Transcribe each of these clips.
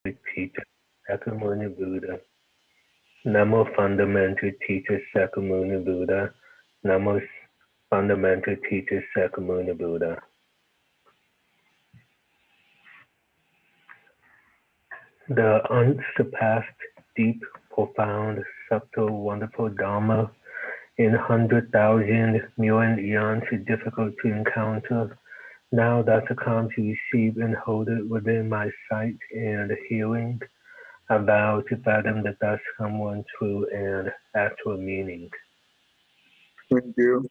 Teacher Sakyamuni Buddha. Namo Fundamental Teacher Sakyamuni Buddha. Namo Fundamental Teacher Sakyamuni Buddha. The unsurpassed, deep, profound, subtle, wonderful Dharma in 100,000 million eons is difficult to encounter. Now that I come to receive and hold it within my sight and hearing, I vow to fathom the thus come one true and actual meaning. Thank you.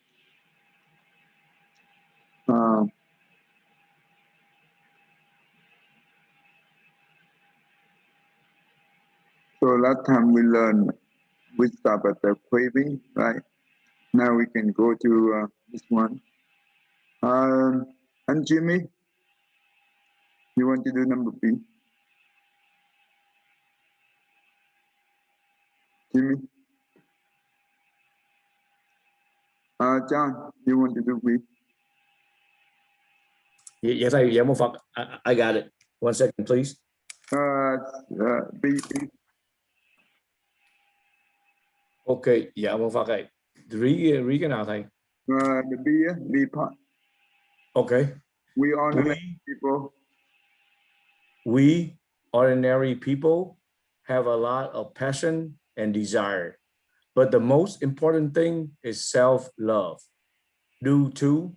So last time we stop at the craving, right? Now we can go to this one. And Jimmy, you want to do number B? Jimmy? John, you want to do B? Yes, I got it. 1 second, please. B. Okay, dạ một Phật ơi. Read cái nào thầy? The B part. Okay. We ordinary people. We ordinary people have a lot of passion and desire, but the most important thing is self-love. Due to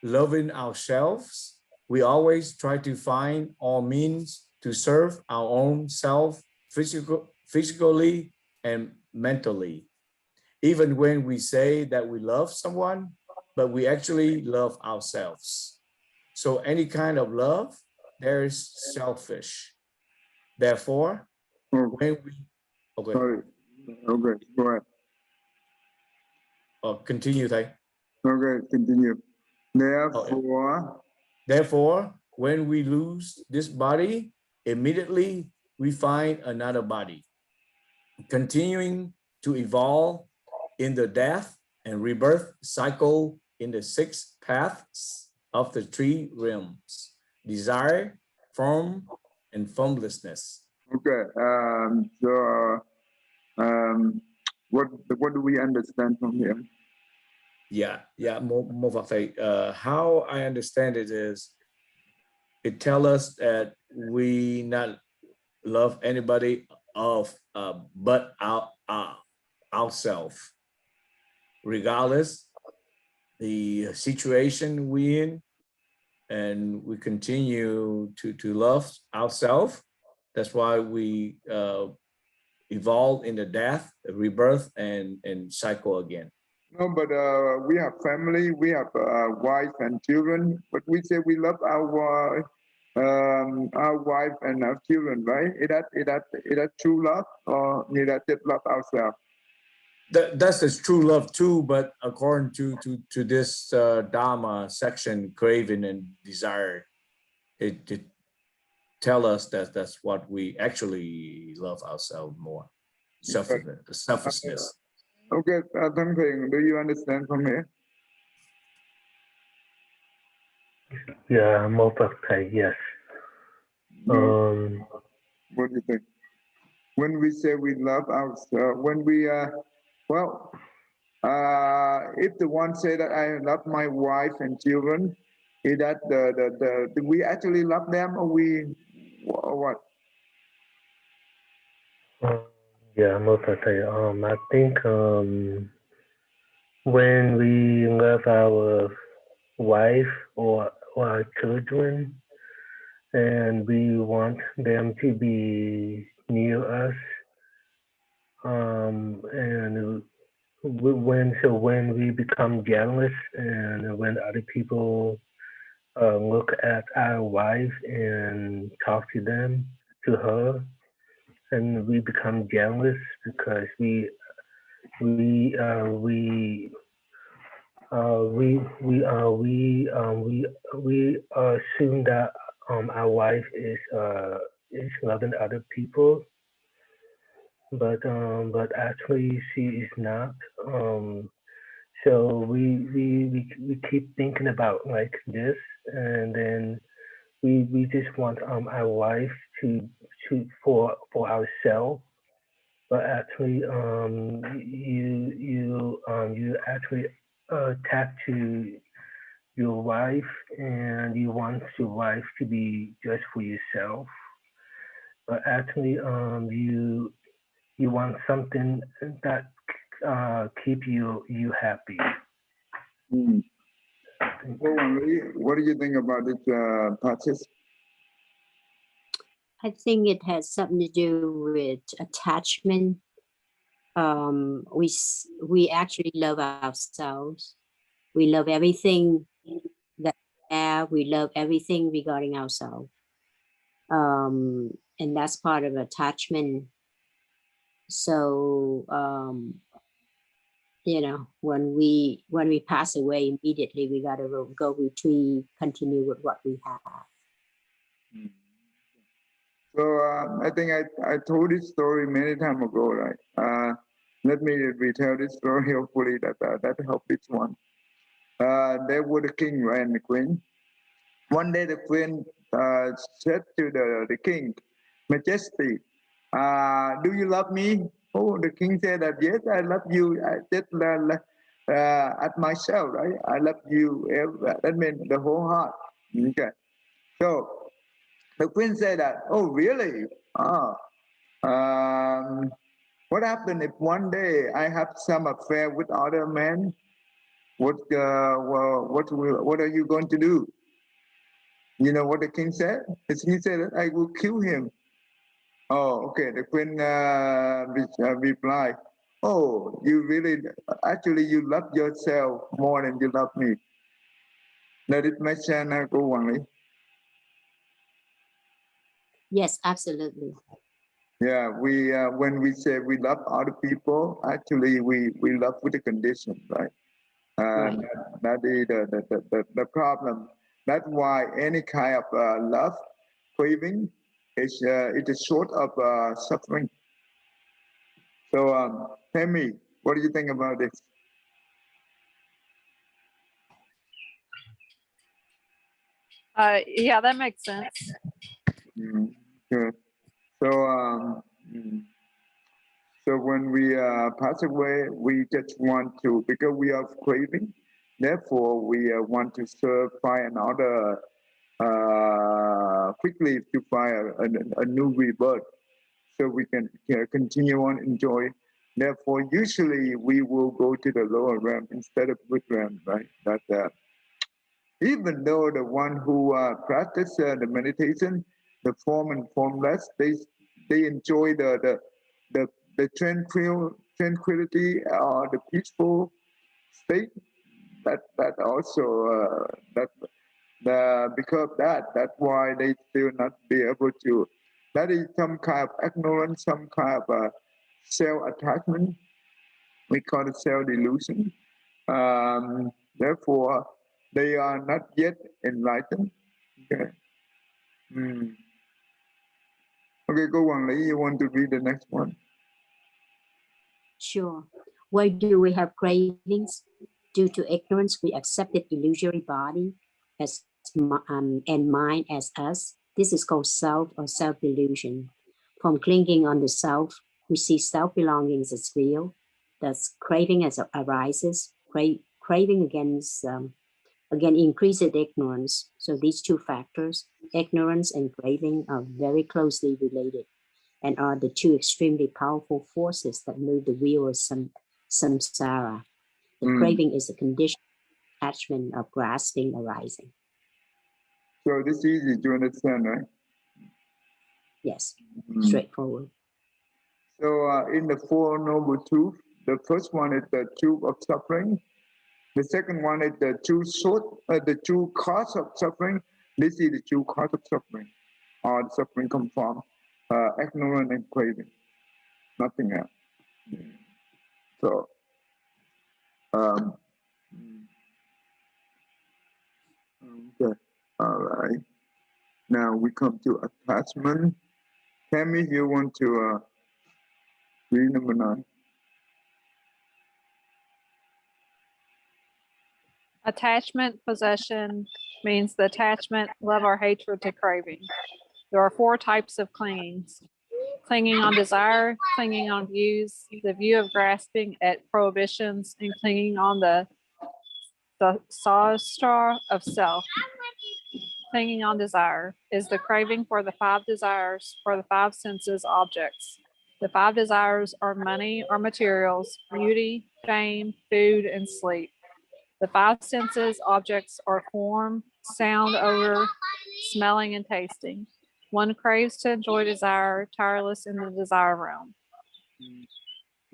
loving ourselves, we always try to find all means to serve our own self physically and mentally. Even when we say that we love someone, but we actually love ourselves. So any kind of love, there is selfish. Therefore, when we Sorry. Okay, go ahead. Continue, thầy. Okay, continue. Therefore, when we lose this body, immediately we find another body, continuing to evolve in the death and rebirth cycle in the 6 paths of the 3 realms: desire, form, and formlessness. Okay. What do we understand from here? More Phật thầy. How I understand it is, it tells us that we not love anybody but ourselves, regardless the situation we in, and we continue to love ourselves. That's why we evolve in the death, rebirth, and cycle again. No, but we have family, we have wife and children, but we say we love our wife and our children, right? Is that true love, or is that just love ourselves? That's the true love too, but according to this Dharma section, craving and desire, it tell us that that's what we actually love ourselves more. Selfishness. Okay, Thangping, do you understand from here? Yeah, most of the yes. What do you think? When we say we love ourselves, when we if the one say that I love my wife and children, is that do we actually love them, or what? Yeah, most of the I think when we love our wife or our children, and we want them to be near us, and when we become jealous, and when other people look at our wife and talk to her, and we become jealous because we assume that our wife is loving other people, but actually she is not. So we keep thinking about like this, and then we just want our life for ourselves, but actually you actually attach to your life and you want your life to be just for yourself, but actually you want something that keep you happy. Mm. Well, what do you think about it, Patches? I think it has something to do with attachment. We actually love ourselves. We love everything that we have. We love everything regarding ourselves. And that's part of attachment. So when we pass away, immediately we gotta go retrieve, continue with what we have. So I think I told this story many times ago, right? Let me retell this story. Hopefully that helps each one. There were the king and the queen. One day the queen said to the king, Majesty, do you love me? Oh, the king said that yes, I love you. I just at myself, right? I love you. That means the whole heart. Okay. So the queen said that, oh, really? Ah, what happened if one day I have some affair with other men? What are you going to do? You know what the king said? The king said, I will kill him. Oh, okay. The queen replied, oh, you really, actually, you love yourself more than you love me. Let it make sense, go Wang Li. Yes, absolutely. Yeah, we when we say we love other people, actually we love with a condition, right? Right. That is the problem. That's why any kind of love craving is it is short of suffering. So tell me, what do you think about this? Yeah, that makes sense. Good. So so when we pass away, we just want to, because we are craving, therefore we want to find another quickly to find a new rebirth, so we can continue on enjoy. Therefore, usually we will go to the lower realm instead of good realm, right? That even though the one who practice the meditation, the form and formless, they enjoy the tranquility or the peaceful state. That also that because of that's why they still not be able to. That is some kind of ignorance, some kind of self attachment. We call it self delusion. Therefore, they are not yet enlightened. Okay. Okay, go on, Lee. You want to read the next one? Sure. Why do we have cravings? Due to ignorance, we accepted illusory body as and mind as us. This is called self or self-delusion. From clinging on the self, we see self-belongings as real. Thus, craving as arises. Craving again increases ignorance. So these two factors, ignorance and craving, are very closely related and are the two extremely powerful forces that move the wheel of samsara. The craving is a condition of attachment of grasping arising. So this is easy to understand, right? Yes, straightforward. So in the Four Noble Truths, the first one is the truth of suffering. The second one is the true cause of suffering. This is the true cause of suffering. Or suffering comes from ignorance and craving, nothing else. So, okay, all right. Now we come to attachment. Tammy, you want to read number 9? Attachment, possession, means the attachment, love, or hatred to craving. There are 4 types of clingings: clinging on desire, clinging on views, the view of grasping at prohibitions, and clinging on the sahasrara of self. Clinging on desire is the craving for the 5 desires for the 5 senses objects. The 5 desires are money or materials, beauty, fame, food, and sleep. The 5 senses objects are form, sound, odor, smelling, and tasting. One craves to enjoy desire, tireless in the desire realm.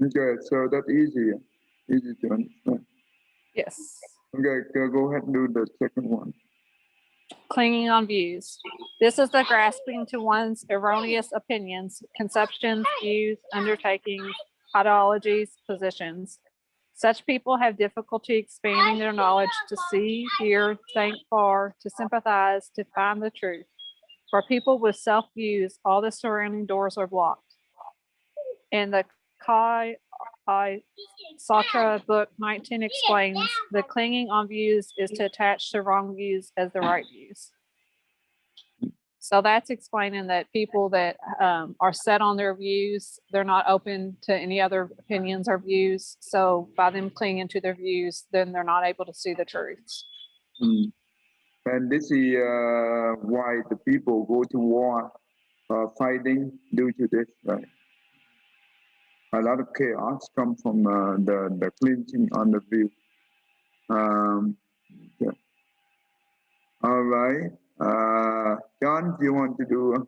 Okay, so that's easy to understand. Yes. Okay, go ahead and do the second one. Clinging on views. This is the grasping to one's erroneous opinions, conceptions, views, undertakings, ideologies, positions. Such people have difficulty expanding their knowledge to see, hear, think far, to sympathize, to find the truth. For people with self views, all the surrounding doors are blocked. In the Kai Chatra book 19 explains the clinging on views is to attach to wrong views as the right views. So that's explaining that people that are set on their views, they're not open to any other opinions or views. So by them clinging to their views, then they're not able to see the truths. Mm. And this is why the people go to war, fighting due to this, right? A lot of chaos comes from the clinching on the view. Yeah. All right. John, do you want to do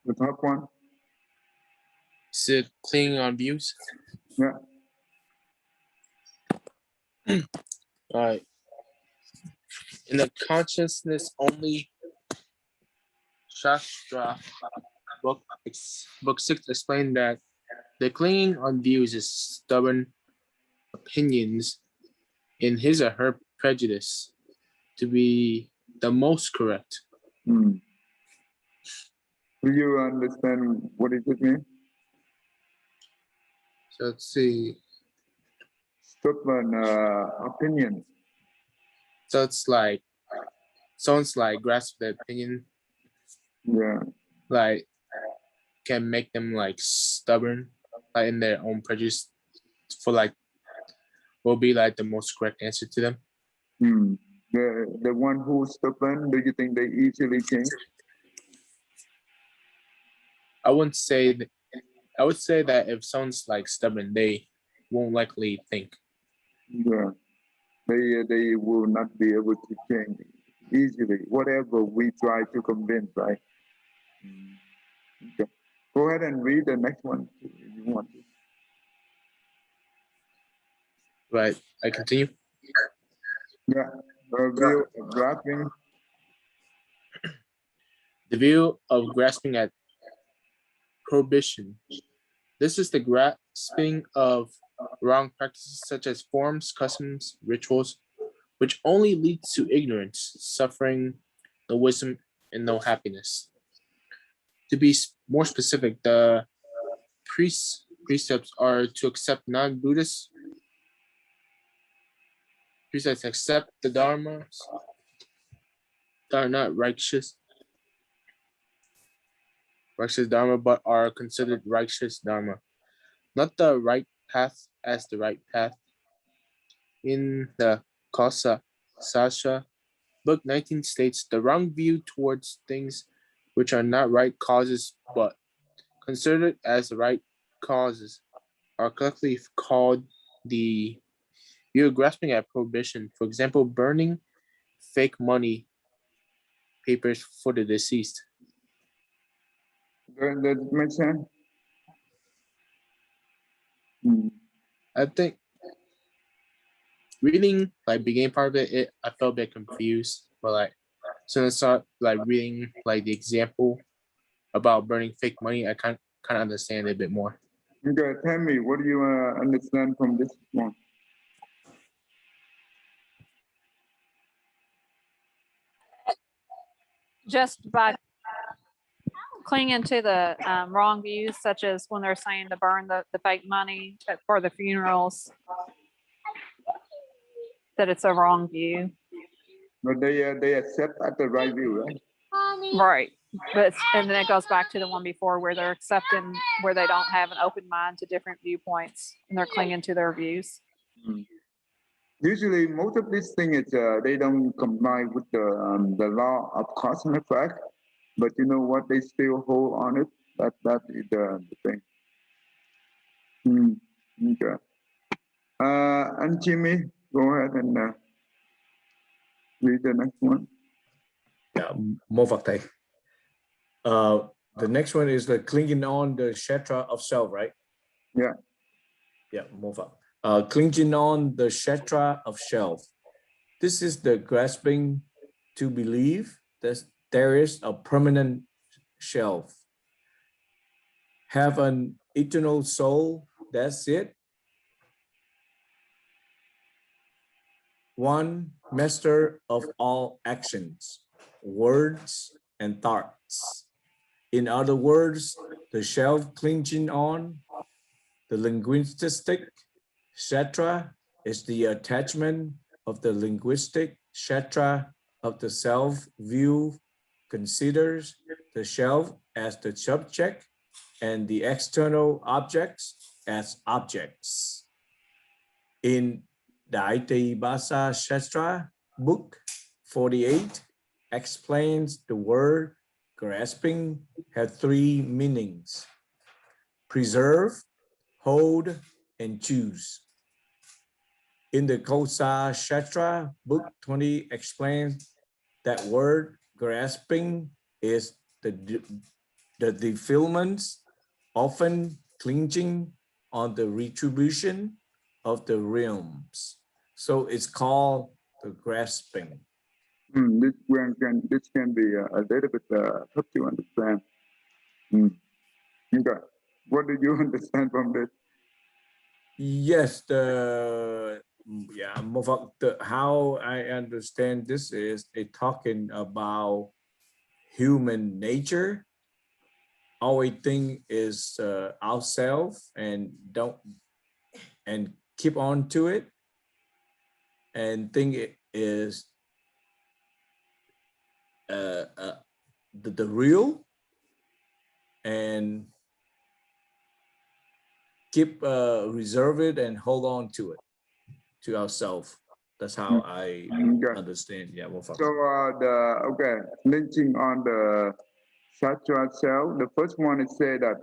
the top one? Is it clinging on views? Yeah. All right. In the consciousness only Shastra book 6 explained that the clinging on views is stubborn opinions in his or her prejudice to be the most correct. Mm. Do you understand what does it mean? So let's see. Stubborn opinion. So it's like someone's like grasp the opinion, Yeah. like can make them like stubborn, like in their own prejudice for like will be like the most correct answer to them. Hmm. The one who's stubborn, do you think they easily change? I wouldn't say that. I would say that if someone's like stubborn, they won't likely think. Yeah. They will not be able to change easily, whatever we try to convince, right? Okay. Go ahead and read the next one if you want to. Right. I continue. Yeah. View of grasping. The view of grasping at prohibition. This is the grasping of wrong practices such as forms, customs, rituals, which only leads to ignorance, suffering, no wisdom, and no happiness. To be more specific, the precepts are to accept non-Buddhist precepts, accept the dharmas that are not righteous dharma, but are considered righteous dharma, not the right path as the right path. In the Kosa Sasha, Book 19 states the wrong view towards things which are not right causes, but considered as the right causes, are collectively called the view of grasping at prohibition. For example, burning fake money papers for the deceased. Does that make sense? Hmm. I think reading like beginning part of it, I felt a bit confused, but like so I start like reading like the example about burning fake money, I kind of understand it a bit more. Okay, tell me, what do you understand from this one? Just by clinging to the wrong views, such as when they're saying to burn the fake money for the funerals, that it's a wrong view. But they accept at the right view, right? Right. But and then it goes back to the one before where they're accepting, where they don't have an open mind to different viewpoints and they're clinging to their views. Usually, most of these things they don't combine with the law of cause and effect, but you know what? They still hold on it. That is the thing. Okay. And Jimmy, go ahead and read the next one. Yeah, mô Phật thầy. The next one is the clinging on the Chatra of self, right? Yeah. Yeah, mô Phật. Clinging on the Chatra of self. This is the grasping to believe that there is a permanent self. Have an eternal soul, that's it. One master of all actions, words, and thoughts. In other words, the self clinging on, the linguistic Chatra is the attachment of the linguistic Chatra of the self view, considers the self as the subject and the external objects as objects. In Đại Tỳ Basa Chatra, book 48 explains the word grasping has three meanings: preserve, hold, and choose. In the Kosa Chatra, book 20 explains that word grasping is the defilements, often clinging on the retribution of the realms. So it's called the grasping. This can be a little bit tough to understand. Okay. What do you understand from this? Yes, how I understand this is it talking about human nature. All we think is ourselves and keep on to it and think it is the real and keep reserve it and hold on to it, to ourselves. That's how I understand. Yeah. So linking on the Chatra self, the first one is say that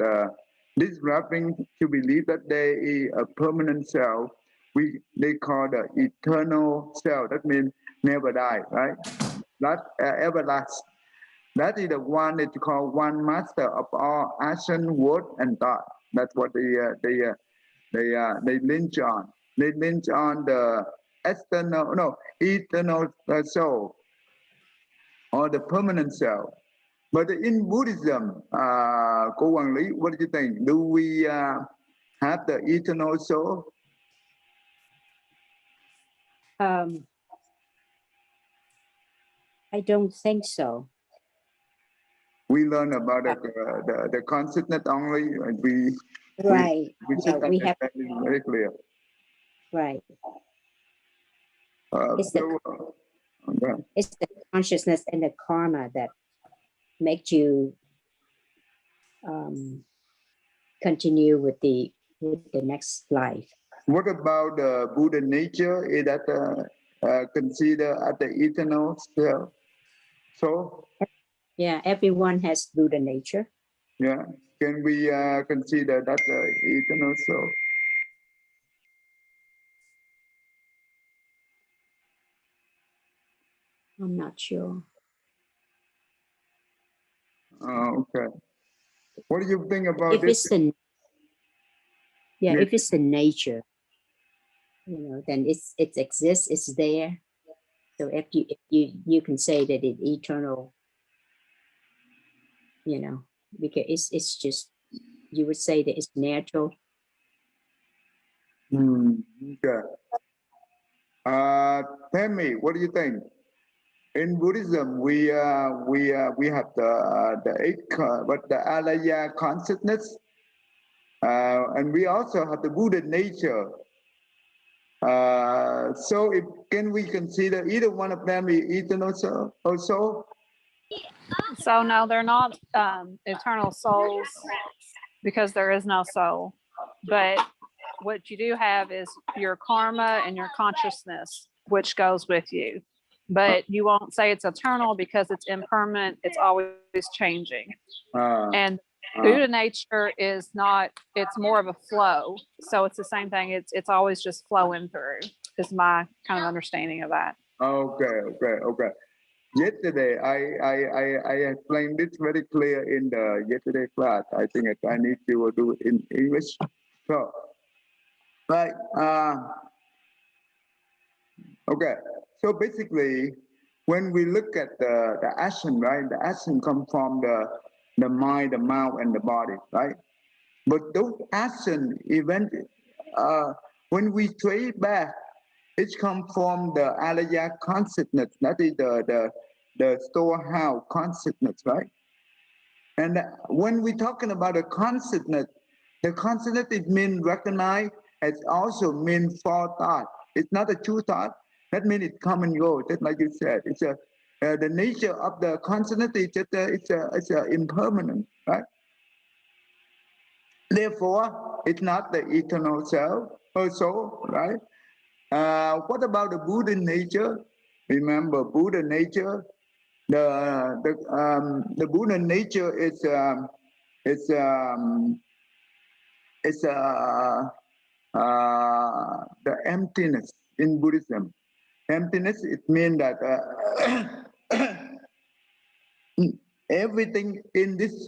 this wrapping to believe that there is a permanent self, they call the eternal self. That means never die, right? Not everlasting. That is the one that you call one master of all action, word, and thought. That's what they lynch on. They lynch on the eternal soul or the permanent self. But in Buddhism, Cô Hoàng Lý, what do you think? Do we have the eternal soul? I don't think so. We learn about the consciousness only. And we should understand it very clear. Right. It's the consciousness and the karma that make you continue with the next life. What about the Buddha nature? Is that considered as the eternal self? So? Yeah, everyone has Buddha nature. Yeah. Can we consider that eternal soul? I'm not sure. Okay. What do you think about if this? If it's the nature, then it exists, it's there. So if you can say that it's eternal, because it's just, you would say that it's natural. Okay. Tell me, what do you think? in Buddhism, we have the alaya consciousness, and we also have the Buddha nature. So, can we consider either one of them is eternal soul also? So no, they're not eternal souls because there is no soul. But what you do have is your karma and your consciousness, which goes with you. But you won't say it's eternal because it's impermanent. It's always changing. And Buddha nature is not, it's more of a flow. So it's the same thing. It's always just flowing through is my kind of understanding of that. Okay. Yesterday, I explained this very clear in the yesterday class. I think I need to do it in English. So, right. Okay. So basically, when we look at the action, right? The action comes from the mind, the mouth, and the body, right? But those action event, when we trace back, it comes from the alaya consciousness. That is the storehouse consciousness, right? And when we're talking about the consciousness it means recognize. It also means forethought. It's not a true thought. That means it come and go. Just like you said, it's the nature of the consciousness is just it's a impermanent, right? Therefore, it's not the eternal self or soul, right? What about the Buddha nature? Remember, Buddha nature. The Buddha nature is the emptiness in Buddhism. Emptiness, it means that everything in this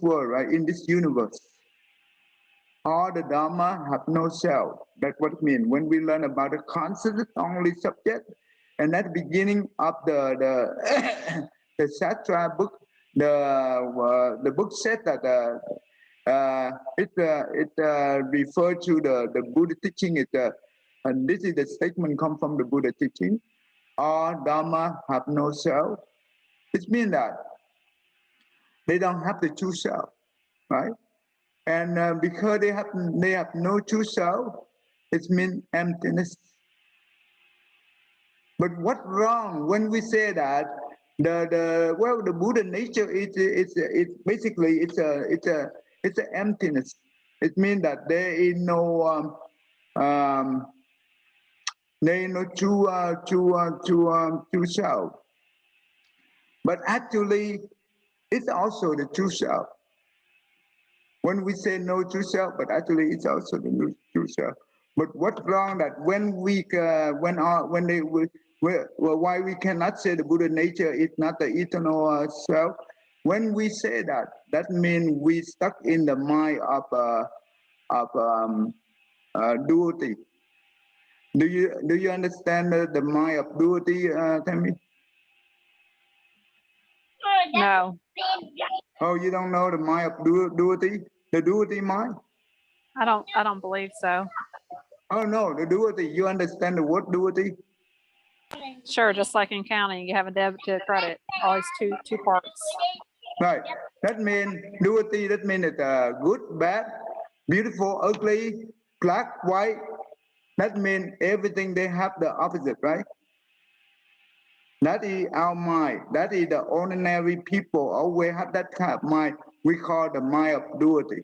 world, right, in this universe, all the Dharma have no self. That's what it means. When we learn about the consciousness only subject, and at the beginning of the the Chatra book, the book said that it referred to the Buddha teaching. And this is the statement come from the Buddha teaching. All Dharma have no self. It means that they don't have the true self, right? And because they have no true self, it means emptiness. But what's wrong when we say that the Buddha nature it's basically it's a emptiness. It means that there is no true self. But actually, it's also the true self. When we say no true self, but actually it's also the true self. But what's wrong that when we why we cannot say the Buddha nature is not the eternal self? When we say that, that means we stuck in the mind of duality. Do you understand the mind of duality, Tammy? No. Oh, you don't know the mind of duality? The duality mind? I don't believe so. Oh no, the duality. You understand the word duality? Sure, just like in counting, you have a debit to a credit. Always two parts. Right. That means duality. That means it's good, bad, beautiful, ugly, black, white. That means everything they have the opposite, right? That is our mind. That is the ordinary people always have that kind of mind. We call the mind of duality.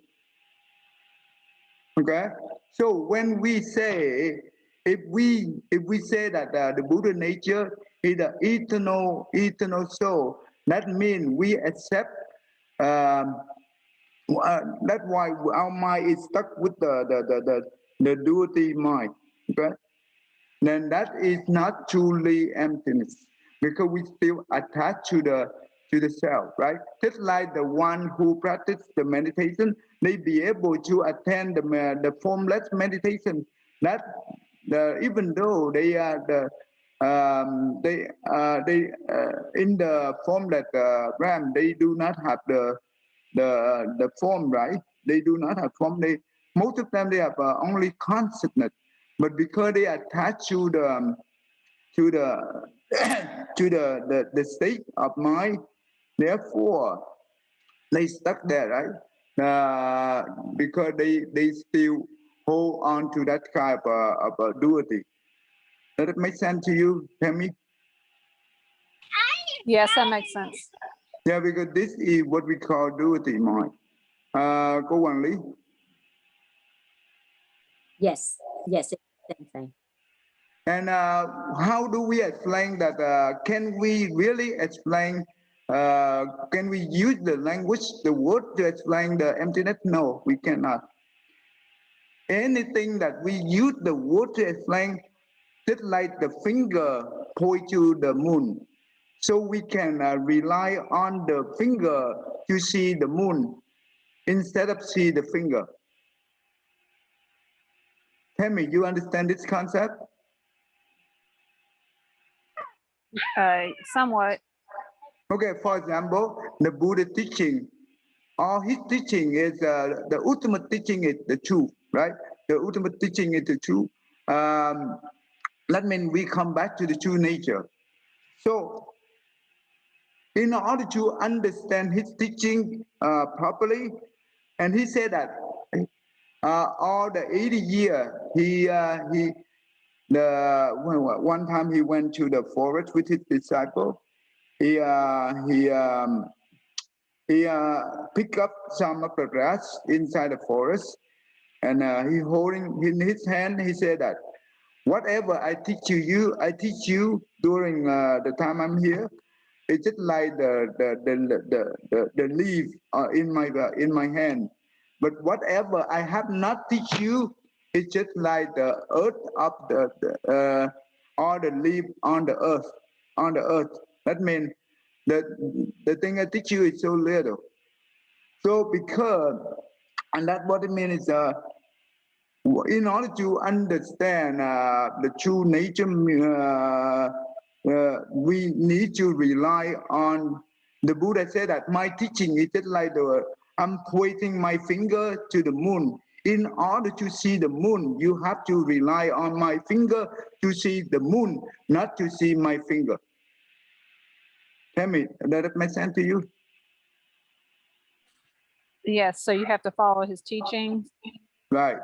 Okay. So when we say, if we say that the Buddha nature is the eternal soul, that means we accept. That's why our mind is stuck with the duality mind. Okay. Then that is not truly emptiness because we still attached to the self, right? Just like the one who practice the meditation, they be able to attend the formless meditation. That even though they are in the formless realm, they do not have the form, right? They do not have form. Most of them they have only consciousness. But because they attach to to the to the state of mind. Therefore, they stuck there, right? Because they still hold on to that kind of duality. Does it make sense to you, Tammy? Yes, that makes sense. Yeah, because this is what we call duality mind. Cô Hoàng Lý. Yes, yes, it's the same thing. And how do we explain that? Can we really explain? Can we use the language, the word to explain the emptiness? No, we cannot. Anything that we use the word to explain, just like the finger point to the moon. So we can rely on the finger to see the moon instead of see the finger. Tell me, you understand this concept? Somewhat. Okay, for example, the Buddha teaching, all his teaching is the ultimate teaching is the truth, right? The ultimate teaching is the truth. That means we come back to the true nature. So, in order to understand his teaching properly, and he said that all the 80 years, one time he went to the forest with his disciple. He picked up some of the grass inside the forest, and he holding in his hand. He said that whatever I teach you during the time I'm here. It's just like the leaf in my hand. But whatever I have not teach you, it's just like the earth of all the leaf on the earth. That means the thing I teach you is so little. So because, and that's what it means is in order to understand the true nature, we need to rely on the Buddha said that my teaching is just like I'm pointing my finger to the moon. In order to see the moon, you have to rely on my finger to see the moon, not to see my finger. Tell me, does that make sense to you? Yes, so you have to follow his teachings. Right.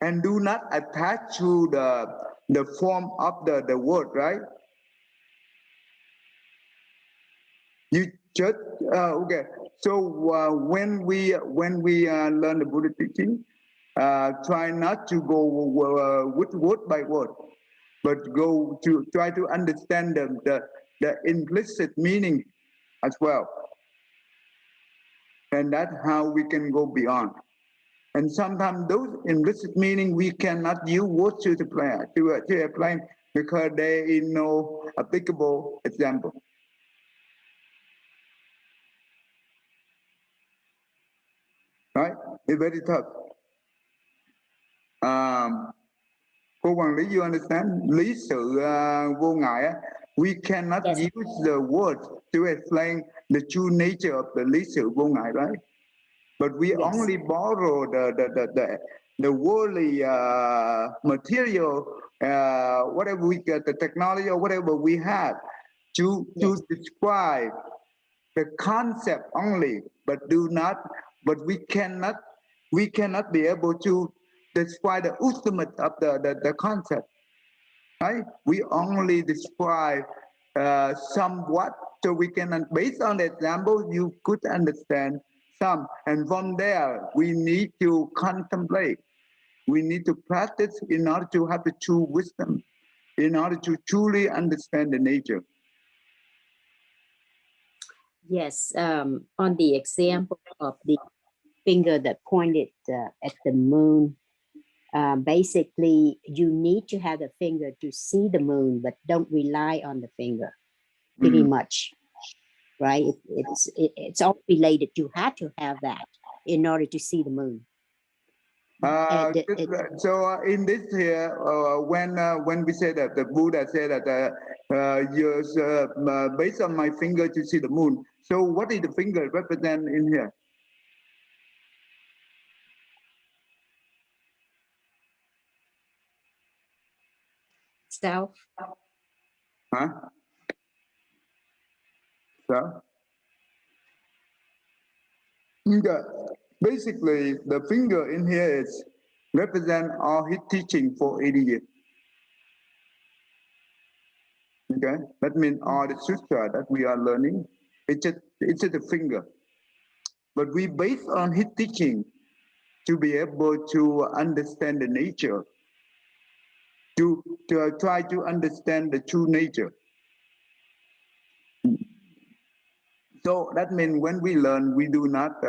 And do not attach to the form of the word, right? You just okay. So when we learn the Buddha teaching, try not to go with word by word, but go to try to understand the implicit meaning as well, and that's how we can go beyond. And sometimes those implicit meaning we cannot use words to explain because there is no applicable example. Right? It's very tough. Cô Hoàng Lý, you understand? Lý sự vô ngại. We cannot Yes. use the word to explain the true nature of the lý sự vô ngại, right? But we Yes. only borrow the worldly material, whatever we get, the technology or whatever we have, to describe the concept only, but we cannot be able to describe the ultimate of the concept, right? We only describe somewhat, so we can, based on the example, you could understand some, and from there we need to contemplate. We need to practice in order to have the true wisdom, in order to truly understand the nature. Yes, on the example of the finger that pointed at the moon, basically you need to have the finger to see the moon, but don't rely on the finger, pretty much, right? It's all related. You have to have that in order to see the moon. So in this here, when we say that the Buddha said that use based on my finger to see the moon. So what is the finger represent in here? Self. Huh? So, basically, the finger in here is represent all his teaching for 80 years. Okay, that means all the sutra that we are learning, it's just a finger. But we base on his teaching to be able to understand the nature, to try to understand the true nature. So that means when we learn, we do not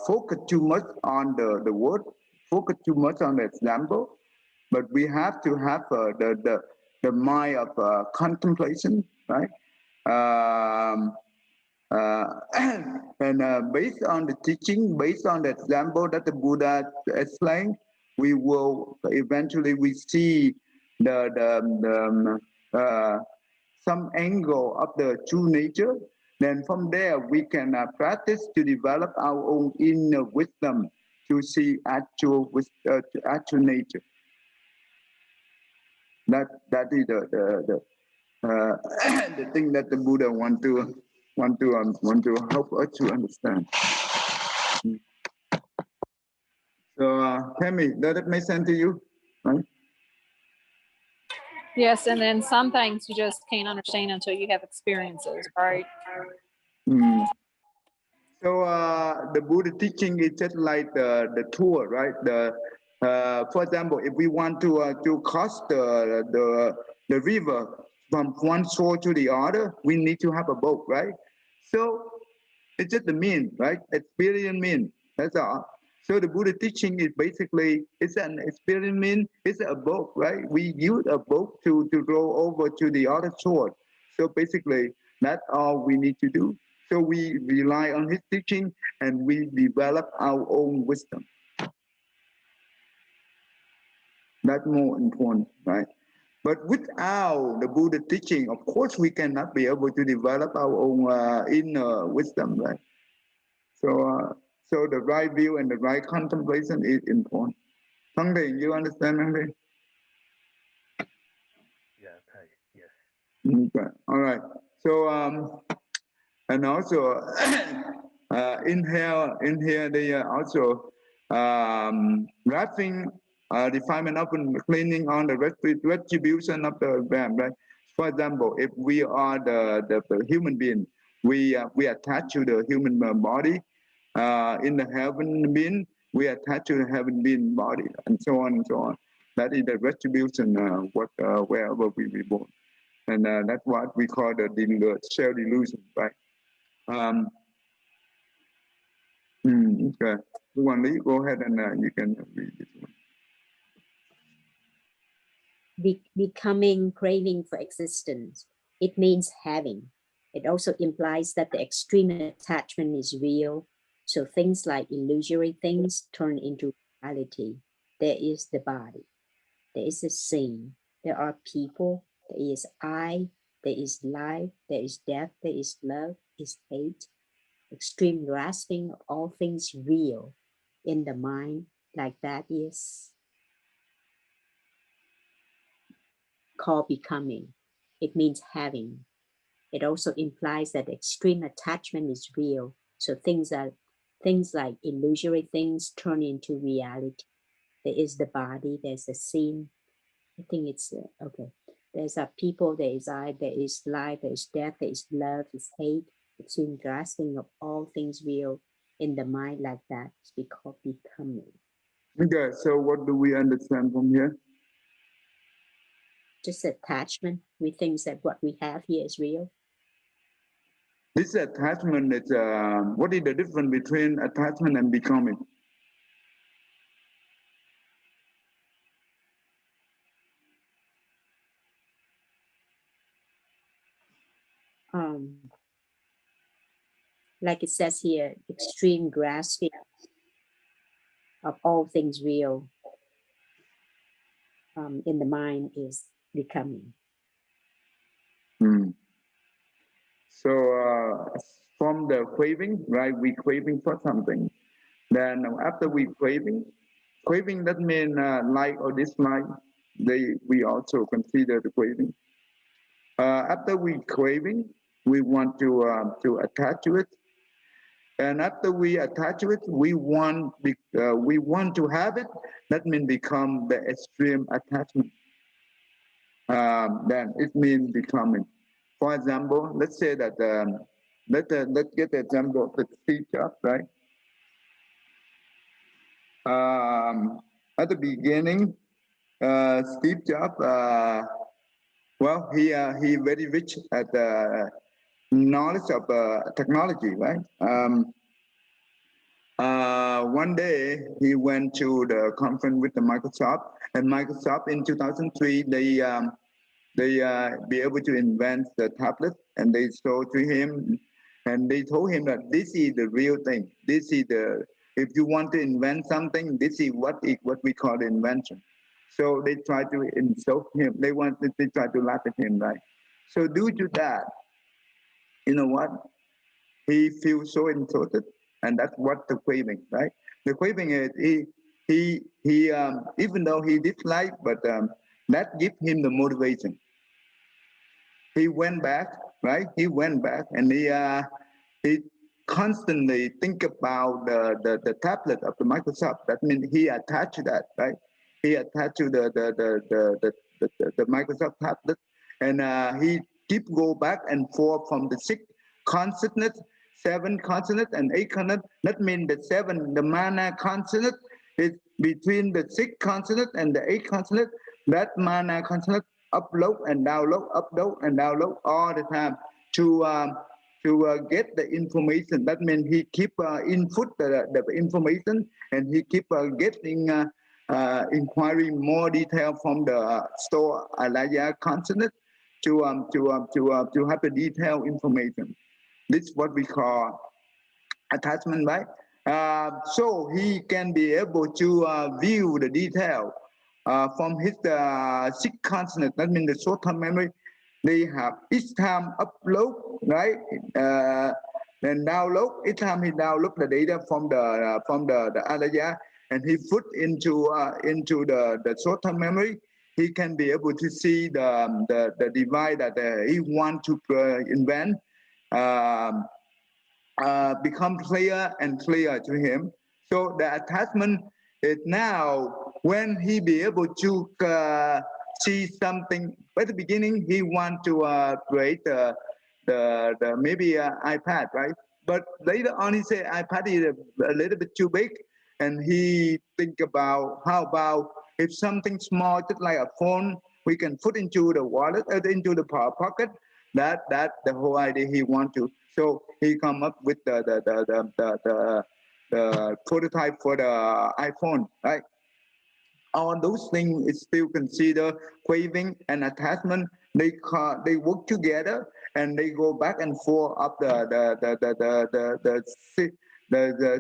focus too much on the word, focus too much on the example, but we have to have the mind of contemplation, right? And based on the teaching, based on the example that the Buddha explained, we will eventually we see some angle of the true nature. Then from there we can practice to develop our own inner wisdom to see actual nature. That is the thing that the Buddha want to help us to understand. So tell me, does it make sense to you? Right? Yes, and then some things you just can't understand until you have experiences, right? Mm. So the Buddha teaching is just like the tour, right? For example, if we want to cross the river from one shore to the other, we need to have a boat, right? So it's just the mean, right? Experience mean. That's all. So the Buddha teaching is basically it's an experience mean. It's a boat, right? We use a boat to row over to the other shore. So basically, that's all we need to do. So we rely on his teaching and we develop our own wisdom. That's more important, right? But without the Buddha teaching, of course, we cannot be able to develop our own inner wisdom, right? So the right view and the right contemplation is important. Hungry, you understand, Hungry? Yeah, okay, yes. Okay. All right. So and also in here they are also wrapping refinement up and cleaning on the retribution of the ram, right? For example, if we are the human being, we attach to the human body. In the heaven being, we attach to the heaven being body, and so on and so on. That is the retribution, wherever we be born. And that's what we call the self delusion, right? Okay. One, go ahead and you can read this one. Becoming craving for existence. It means having. It also implies that the extreme attachment is real. So things like illusory things turn into reality. There is the body. There is a scene. There are people. There is I. There is life. There is death. There is love. Is hate. Extreme grasping of all things real in the mind, like that is called becoming. It means having. It also implies that extreme attachment is real. So things like illusory things turn into reality. There is the body, there's a scene. I think it's okay. There's a people, there is I, there is life, there is death, there is love, there is hate. Extreme grasping of all things real in the mind, like that is called becoming. Okay, so what do we understand from here? Just attachment. We think that what we have here is real. This attachment is what is the difference between attachment and becoming? Like it says here, extreme grasping of all things real in the mind is becoming. So from the craving, right? We craving for something. Then after we craving Craving, that means like or dislike. We also consider the craving. After we craving, we want to attach to it, and after we attach to it, we want to have it. That means become the extreme attachment. Then it means becoming. For example, let's say that let's get the example of the Steve Jobs, right? At the beginning, Steve Jobs, well, he very rich at the knowledge of technology, right? One day he went to the conference with the Microsoft, and Microsoft in 2003 they be able to invent the tablet, and they showed to him, and they told him that this is the real thing. This is the, if you want to invent something, this is what we call invention. So they tried to insult him. They tried to laugh at him, right? So due to that, you know what? He feels so insulted, and that's what the craving, right? The craving is he even though he disliked, but that gives him the motivation. He went back, right? He went back, and he constantly think about the tablet of the Microsoft. That means he attached to that, right? He attached to the Microsoft tablet, and he keep go back and forth from the 6 consonants, 7 consonants, and 8 consonants. That means the mana consonant is between the 6 consonant and the 8 consonant. That mana consonant upload and download all the time to get the information. That means he keep input the information, and he keep getting inquiring more detail from the store alaya consonant to have the detailed information. This is what we call attachment, right? So he can be able to view the detail from his 6 consonants. That means the short-term memory. They have each time upload, right? Then download. Each time he download the data from the alaya, and he put into the short-term memory, he can be able to see the device that he want to invent become clear and clear to him. So the attachment is now when he be able to see something. At the beginning, he want to create the maybe iPad, right? But later on, he say iPad is a little bit too big, and he think about how about if something small, just like a phone, we can put into the wallet, into the pocket. That the whole idea he want to. So he come up with the prototype for the iPhone, right? All those things is still considered craving and attachment. They work together, and they go back and forth up the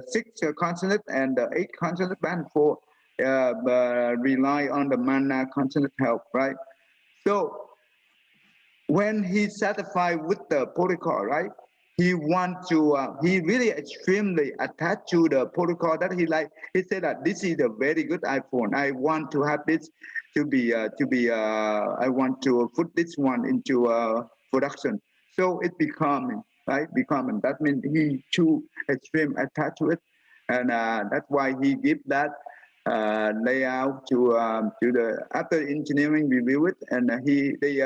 6 consonant and the 8 consonant back and forth. Rely on the mana consonant help, right? So when he's satisfied with the protocol, right? He really extremely attached to the protocol that he like. He said that this is a very good iPhone. I want to have this I want to put this one into production. So it becoming, right? Becoming. That means he too extreme attached to it. And that's why he give that layout to the, after engineering review it, and they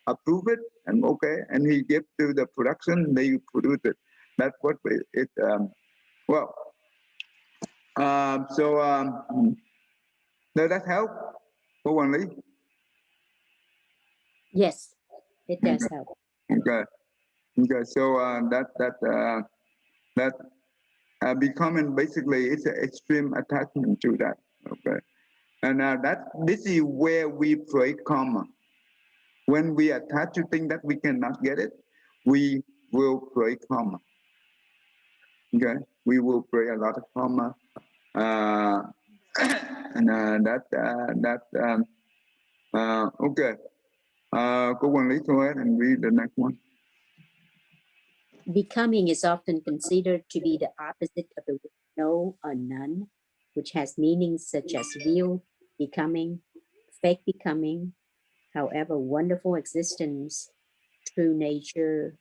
approve it, and okay, and he give to the production, they produce it. That's what it well. Does that help? Only? Yes, it does Okay. help. Okay. Okay. So that becoming basically it's an extreme attachment to that. Okay. And this is where we break karma. When we attach to things that we cannot get it, we will break karma. Okay, we will break a lot of karma, and okay. Cô quản lý, go ahead and read the next one. Becoming is often considered to be the opposite of the word no or none, which has meanings such as real becoming, fake becoming, however, wonderful existence, true nature,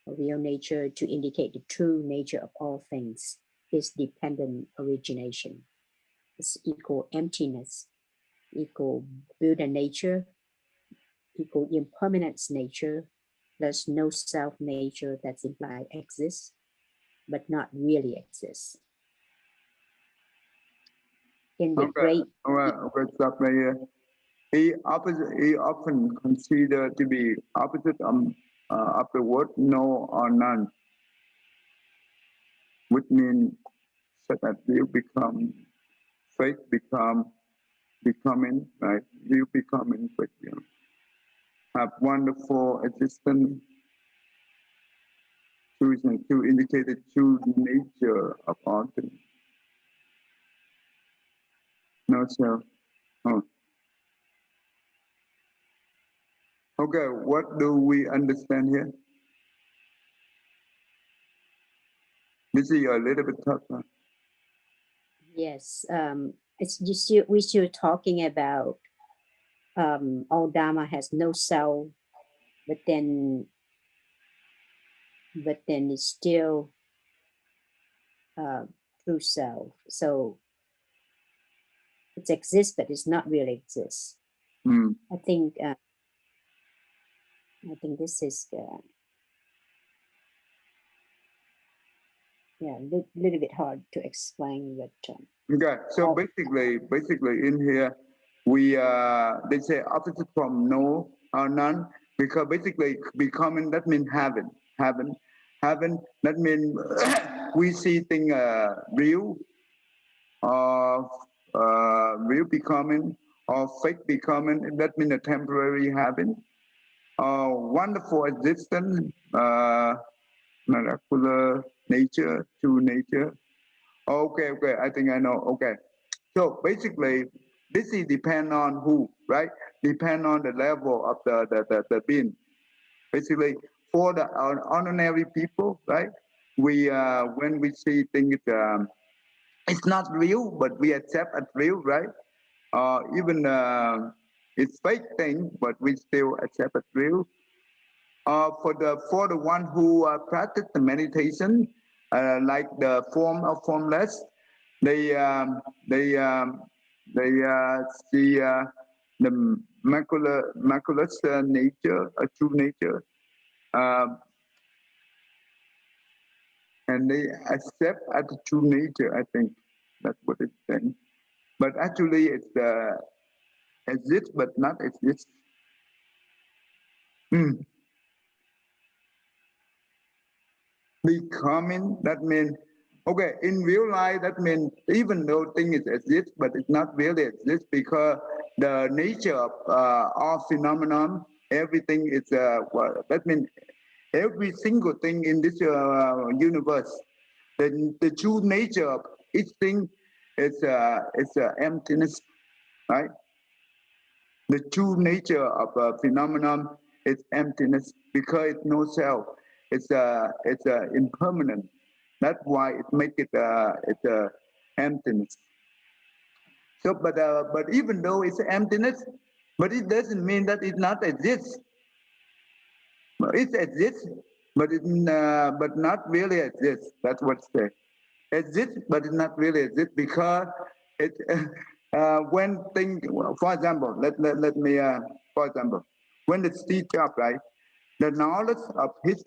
or real nature to indicate the true nature of all things is dependent origination. It's equal emptiness, equal Buddha nature, equal impermanence nature. There's no self nature that's implied exists, but not really exists. In the great Okay, stop right here. He often considered to be opposite of the word no or none, which means that you become fake, becoming, right? You becoming fake, you know. Have wonderful existence to indicate the true nature of all things. No self. Oh. Okay, what do we understand here? This is a little bit tough. Huh? Yes, it's just we still talking about all Dharma has no self, but then it's still true self. So it exists, but it's not really exists. I think this is yeah, a little bit hard to explain, but okay, so basically in here we they say opposite from no or none, because basically becoming, that means having that means we see thing real or real becoming or fake becoming, that means a temporary having, wonderful existence, miraculous nature, true nature. Okay, I think I know. Okay, so basically, this is depend on who, right? Depend on the level of the being. Basically, for the ordinary people, right? We when we see things, it's not real, but we accept as real, right? Even it's fake thing, but we still accept as real. For the one who practice the meditation, like the form of formless, they see the maculous nature, a true nature, and they accept as a true nature. I think that's what it's saying. But actually, it's exists but not exist. Becoming, that means, okay, in real life, that means even though things exist, but it's not really exist, because the nature of all phenomenon, everything is, that means every single thing in this universe, the true nature of each thing is emptiness, right? The true nature of a phenomenon is emptiness, because it's no self. It's impermanent. That's why it makes it emptiness. So, but even though it's emptiness, but it doesn't mean that it not exists. It exists, but but not really exists. That's what it says. Exists, but it not really exists, because it when thing, for example, let me for example, when the Steve Jobs, right, the knowledge of his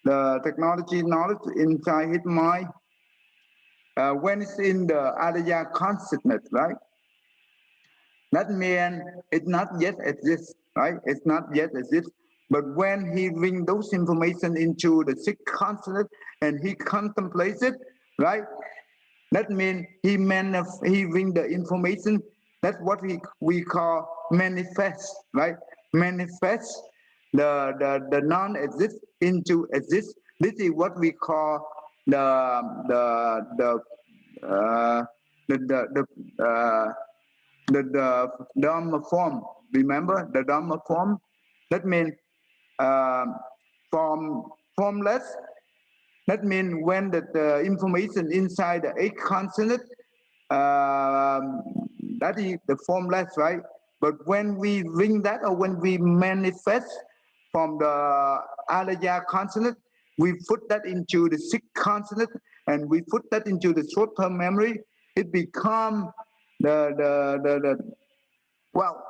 the technology knowledge inside his mind, when it's in the Alaya consciousness, right? That means it not yet exists, right? It's not yet exists. But when he bring those information into the sixth consciousness and he contemplates it, right? That means he bring the information. That's what we call manifest, right? Manifest the non-exist into exist. This is what we call the Dharma form. Remember the Dharma form? That means formless, That means when the information inside the eight consonant, that is the formless, right? But when we ring that or when we manifest from the Alaya consonant, we put that into the sixth consonant and we put that into the short-term memory. It become the well,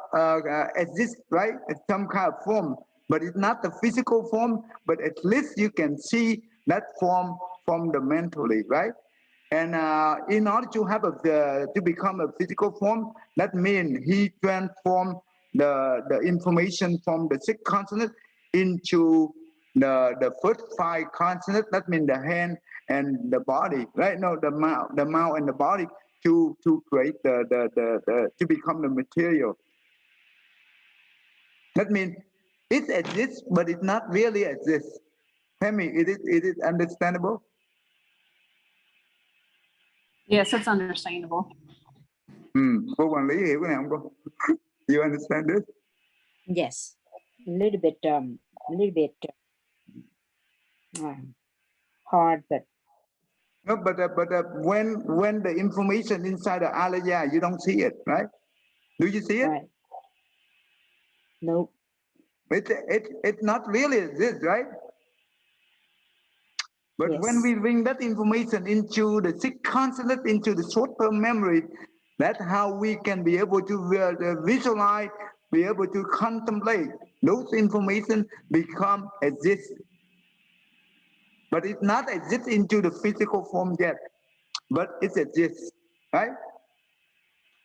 exists, right? It's some kind of form, but it's not the physical form, but at least you can see that form from the mentally, right? And in order to have to become a physical form, that means he transformed the information from the sixth consonant into the first five consonants. That means the hand and the body, right? No, the mouth and the body to create the to become the material. That means it exists, but it not really exists. Tell me, it is understandable? Yes, it's understandable. Cô quản lý hiểu cái này không cô? You understand this? Yes, a little bit hard, but No, but when the information inside the alaya, you don't see it, right? Do you see it? right. Nope. It not really exists, right? But Yes. when we bring that information into the sixth consonant, into the short-term memory, that's how we can be able to visualize, be able to contemplate. Those information become exist. But it not exist into the physical form yet, but it exists, right?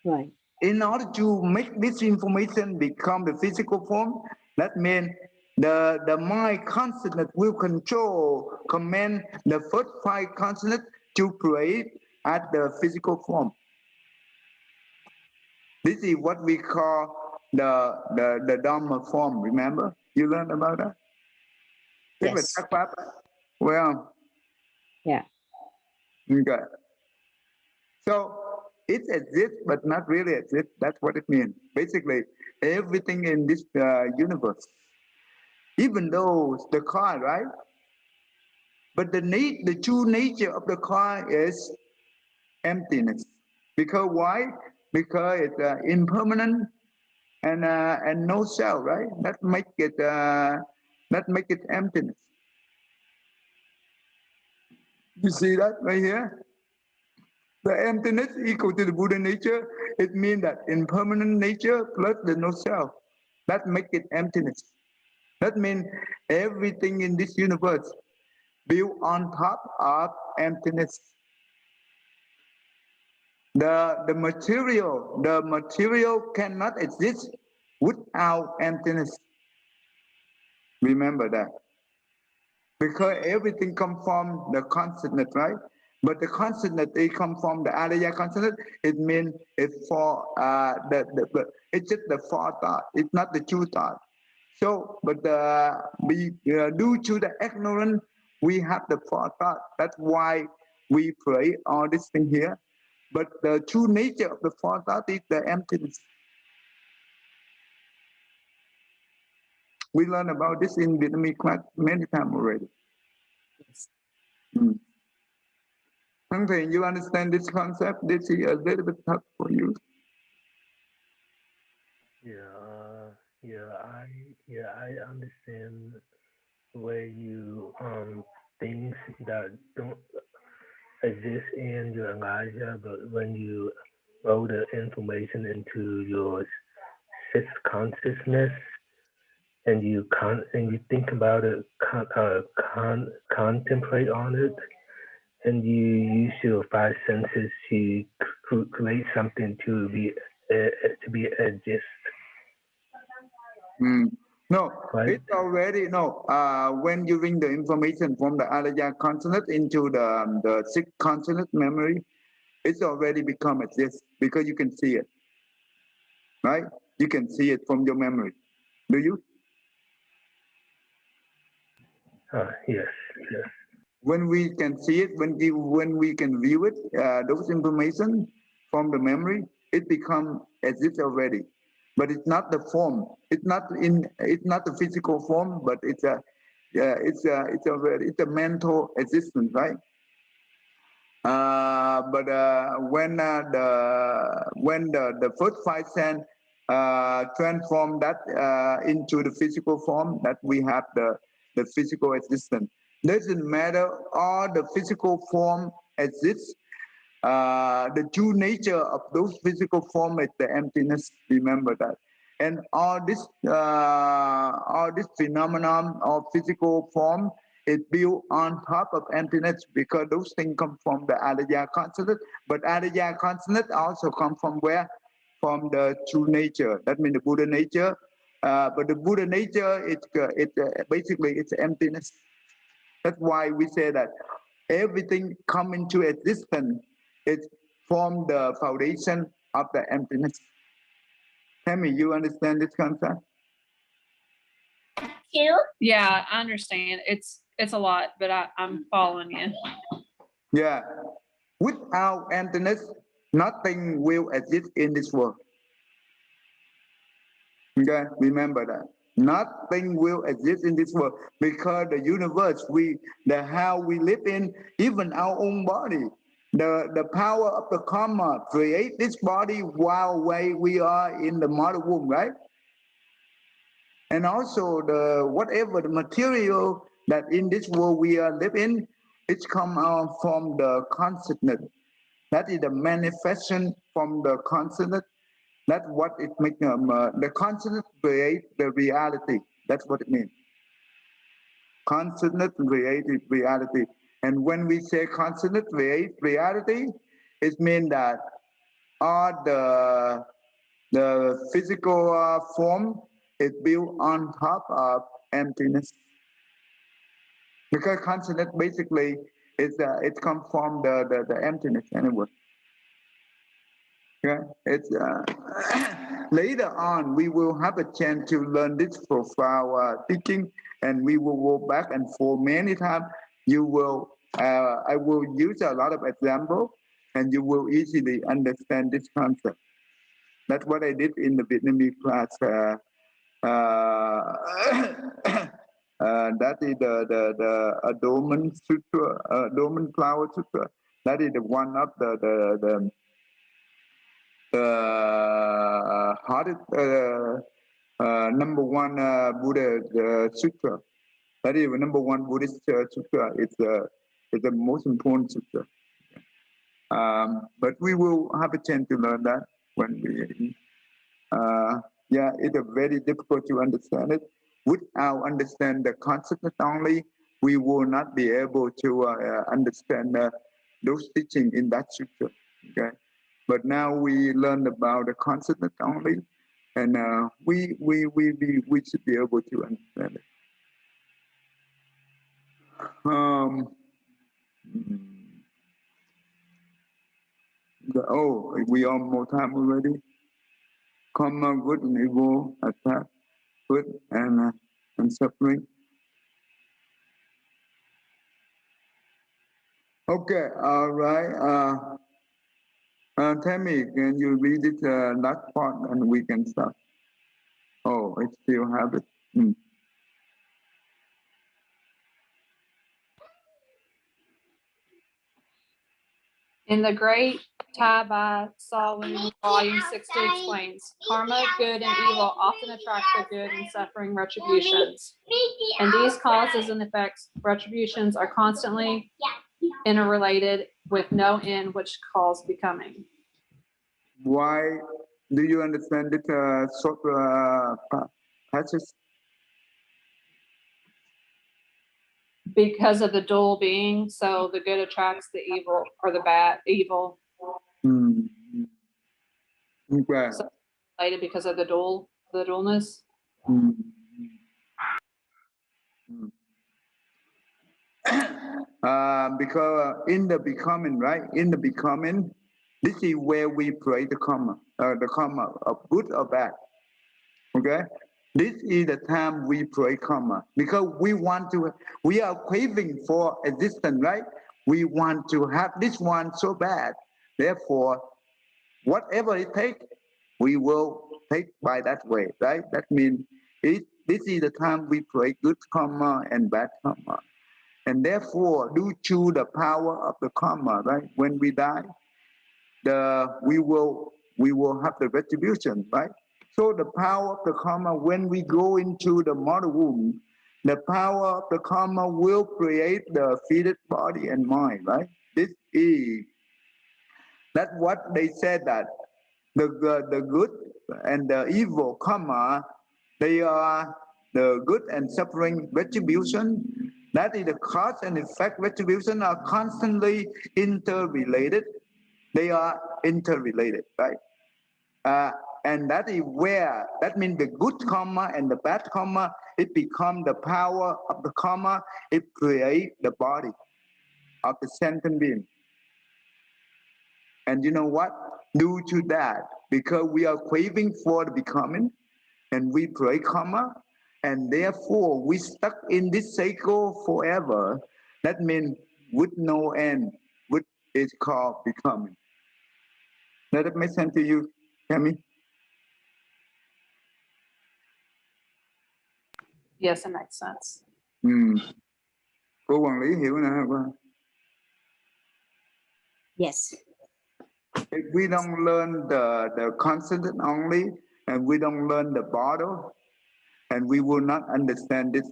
Right. In order to make this information become the physical form, that means the mind consonant will command the first five consonants to create at the physical form. This is what we call the Dharma form, remember? You learned about that? Yes. Well, Yeah. okay. So it exists, but not really exists. That's what it means. Basically, everything in this universe, even though the car, right? But the true nature of the car is emptiness. Because why? Because it's impermanent and no cell, right? That make it emptiness. You see that right here? The emptiness equal to the Buddha nature. It means that impermanent nature plus the no self. That make it emptiness. That means everything in this universe built on top of emptiness. The material cannot exist without emptiness. Remember that. Because everything comes from the consonant, right? But the consonant, they come from the Alaya consonant. It means it's for it's just the forethought. It's not the true thought. So, but due to the ignorance, we have the forethought. That's why we pray all this thing here. But the true nature of the forethought is the emptiness. We learned about this in Vietnamese class many times already. Yes. Something you understand this concept? This is a little bit tough for you. I understand the way you things that don't exist in your Elijah, but when you throw the information into your sixth consciousness and you think about it, contemplate on it, and you use your five senses to create something to be exist. No, right? it's already no. When you bring the information from the Alaya consonant into the sixth consonant memory, it's already become exist because you can see it, right? You can see it from your memory. Do you? Yes. When we can see it, when we can view it, those information from the memory, it become exist already. But it's not the form. It's not the physical form, but Yeah, it's a mental existence, right? But when the first five sense transform that into the physical form, that we have the physical existence. Doesn't matter all the physical form exists. The true nature of those physical form is the emptiness. Remember that. And all this phenomenon of physical form is built on top of emptiness, because those things come from the Alaya consciousness. But Alaya consciousness also come from where? From the true nature. That means the Buddha nature. But the Buddha nature, basically it's emptiness. That's why we say that everything come into existence. It form the foundation of the emptiness. Tell me, you understand this concept? Yeah, I understand. It's a lot, but I'm following you. Yeah. Without emptiness, nothing will exist in this world. Okay, remember that. Nothing will exist in this world, because the universe, how we live in, even our own body, the power of the karma create this body while we are in the mother womb, right? And also whatever the material that in this world we are living, it's come out from the consciousness. That is the manifestation from the consciousness. That's what it makes the consciousness create the reality. That's what it means. Consciousness created reality. And when we say consciousness create reality, it means that all the physical form is built on top of emptiness. Because consciousness basically it comes from the emptiness anyway. Yeah, it's later on we will have a chance to learn this profile teaching, and we will go back and forth many times. You will, I will use a lot of examples, and you will easily understand this concept. That's what I did in the Vietnamese class. That is the Adornment Sutra, Adornment Flower Sutra. That is the one of the hardest number one Buddha sutra. That is the number one Buddhist sutra. It's the most important sutra. But we will have a chance to learn that when we. Yeah, it's very difficult to understand it. Without understand the concept only, we will not be able to understand those teachings in that sutra. Okay. But now we learned about the concept only, and we should be able to understand it. We are more time already. Karma, good and evil, attack, good and suffering. Okay, all right. Tell me, can you read it last part and we can start? Oh, I still have it. In the Great Tai Bai Sawun, Volume 60 explains, karma, good and evil often attract the good and suffering retributions. And these causes and effects, retributions, are constantly interrelated with no end, which calls becoming. Why do you understand it short passage? Because of the dual being, so the good attracts the evil, or the bad evil. Okay. So related because of the dualness. Because in the becoming, right? In the becoming, this is where we play the karma of good or bad. Okay. This is the time we play karma, because we are craving for existence, right? We want to have this one so bad. Therefore, whatever it takes, we will take by that way, right? That means this This is the time we play good karma and bad karma. And therefore, due to the power of the karma, right? When we die, we will have the retribution, right? So the power of the karma, when we go into the mother womb, the power of the karma will create the fetid body and mind, right? That's what they said, that the good and the evil karma, they are the good and suffering retribution. That is the cause and effect retribution are constantly interrelated. They are interrelated, right? And that is where, that means the good karma and the bad karma, it becomes the power of the karma, it creates the body of the sentient being. And you know what? Due to that, because we are craving for the becoming, and we play karma, and therefore we stuck in this cycle forever. That means with no end, which is called becoming. Does that make sense to you, Tammy? Yes, it makes sense. Cô quản lý hiểu nè hả? Yes. If we don't learn the consonant only, and we don't learn the bottle, and we will not understand this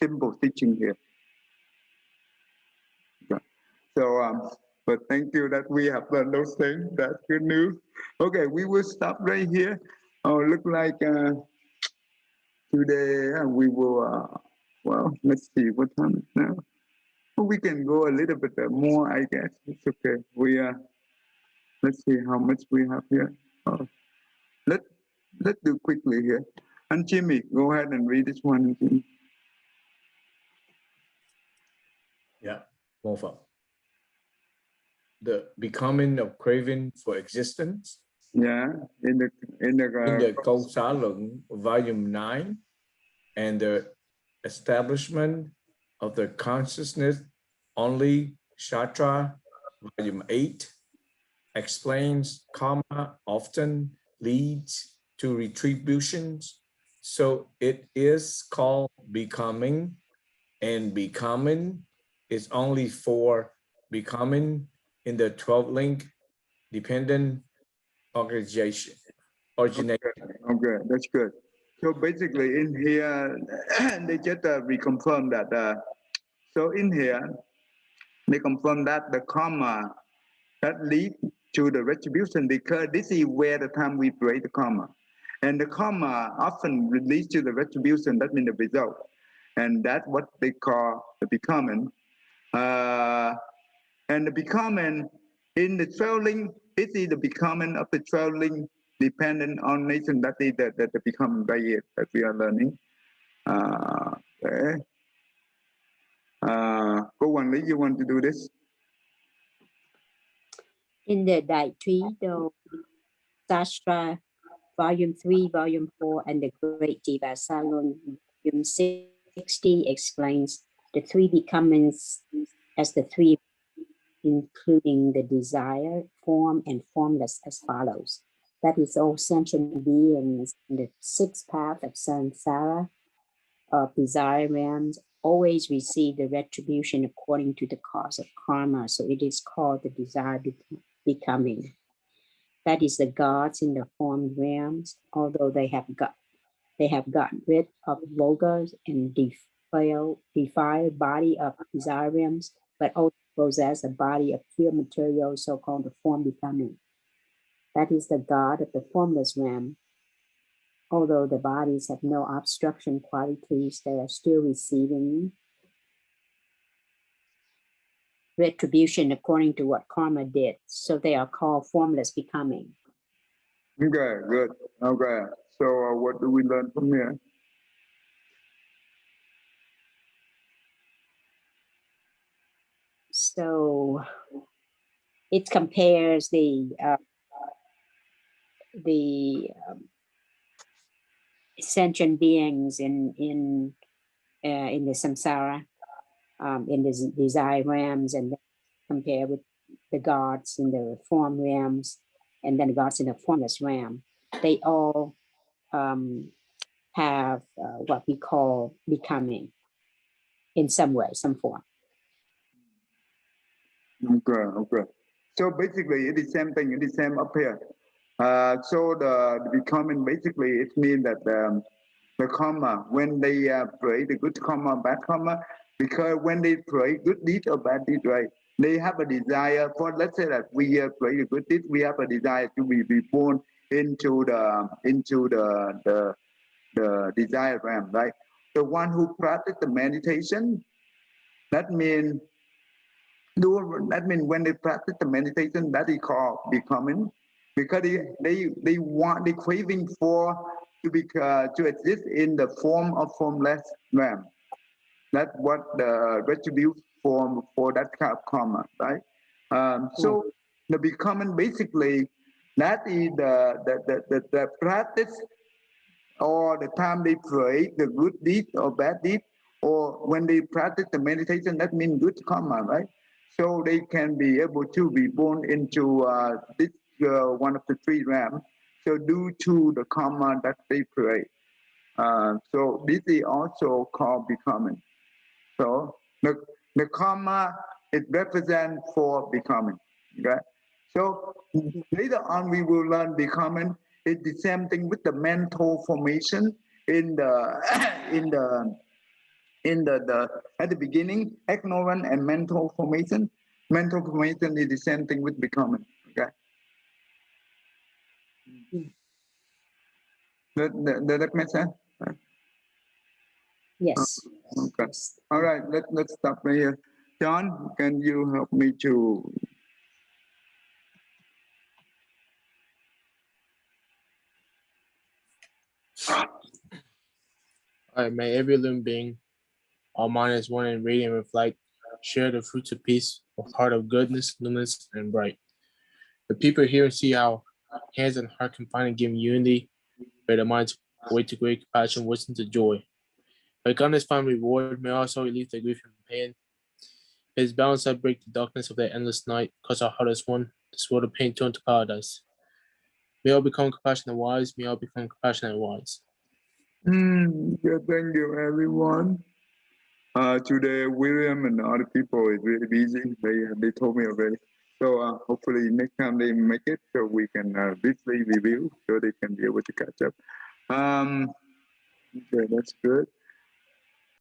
simple teaching here. Okay. So, but thank you that we have learned those things. That's good news. Okay, we will stop right here. Oh, look like today we will, well, let's see what time is now. We can go a little bit more, I guess. It's okay. Let's see how much we have here. Let's do quickly here. And Jimmy, go ahead and read this one. Yeah, move up. The becoming of craving for existence. Yeah, in the Câu xã luận, volume 9, and the establishment of the consciousness only, Chatra, volume 8, explains karma often leads to retributions. So it is called becoming, and becoming is only for becoming in the 12 link dependent origination. Okay, that's good. So basically in here, they just reconfirm that, so in here, they confirm that the karma that lead to the retribution, because this is where the time we break the karma. And the karma often leads to the retribution, that means the result. And that's what they call the becoming. And the becoming in the 12 link, this is the becoming of the 12 link dependent on nation. That is the becoming right here that we are learning. Okay. Cô quản lý, you want to do this? In the Untitled Chapter, Volume 3, Volume 4, and the Great Diva Salon, Volume 60 explains the three becomings as the three, including the desire, form, and formless as follows. That is, all sentient beings in the sixth path of samsara of desire realms always receive the retribution according to the cause of karma. So it is called the desire becoming. That is the gods in the form realms, although they have gotten rid of vulgar and defiled body of desire realms, but also possess a body of pure material, so-called the form becoming. That is the god of the formless realm. Although the bodies have no obstruction qualities, they are still receiving retribution according to what karma did. So they are called formless becoming. Okay, good. Okay, so what do we learn from here? So it compares the sentient beings in the samsara, in the desire realms, and then compare with the gods in the form realms, and then the gods in the formless realm. They all have what we call becoming in some way, some form. Okay. So basically, it is same thing. It is same up here. So the becoming basically it means that the karma when they pray the good karma, bad karma, because when they pray good deed or bad deed, right? They have a desire for. Let's say that we pray the good deed. We have a desire to be born into the desired realm, right? The one who practice the meditation, that means when they practice the meditation, that is called becoming, because they want, they craving for to exist in the form of formless realm. That's what the retributive form for that kind of karma, right? So the becoming basically that is the practice or the time they pray the good deed or bad deed, or when they practice the meditation, that means good karma, right? So they can be able to be born into this one of the three realms. So due to the karma that they pray, so this is also called becoming. So the karma it represents for becoming. Okay. So later on we will learn becoming. It's the same thing with the mental formation in the at the beginning, ignorant and mental formation. Mental formation is the same thing with becoming. Okay. Does that make sense? Yes. Okay. Yes. All right. Let's stop right here. John, can you help me to? All right, may every living being, all mind is one and radiant with light, share the fruits of peace, a heart of goodness, luminous, and bright. The people hear and see how hands and heart combine and give unity, where the minds wait to great compassion, wisdom to joy. May kindness find reward, may also relieve the grief and pain. His balance that break the darkness of the endless night, cause our heart as one, this world of pain turn to paradise. May all become compassionate and wise, may all become compassionate and wise. Yeah, thank you, everyone. Today, William and other people is really busy. They told me already. So hopefully next time they make it, so we can briefly review, so they can be able to catch up. Okay, that's good.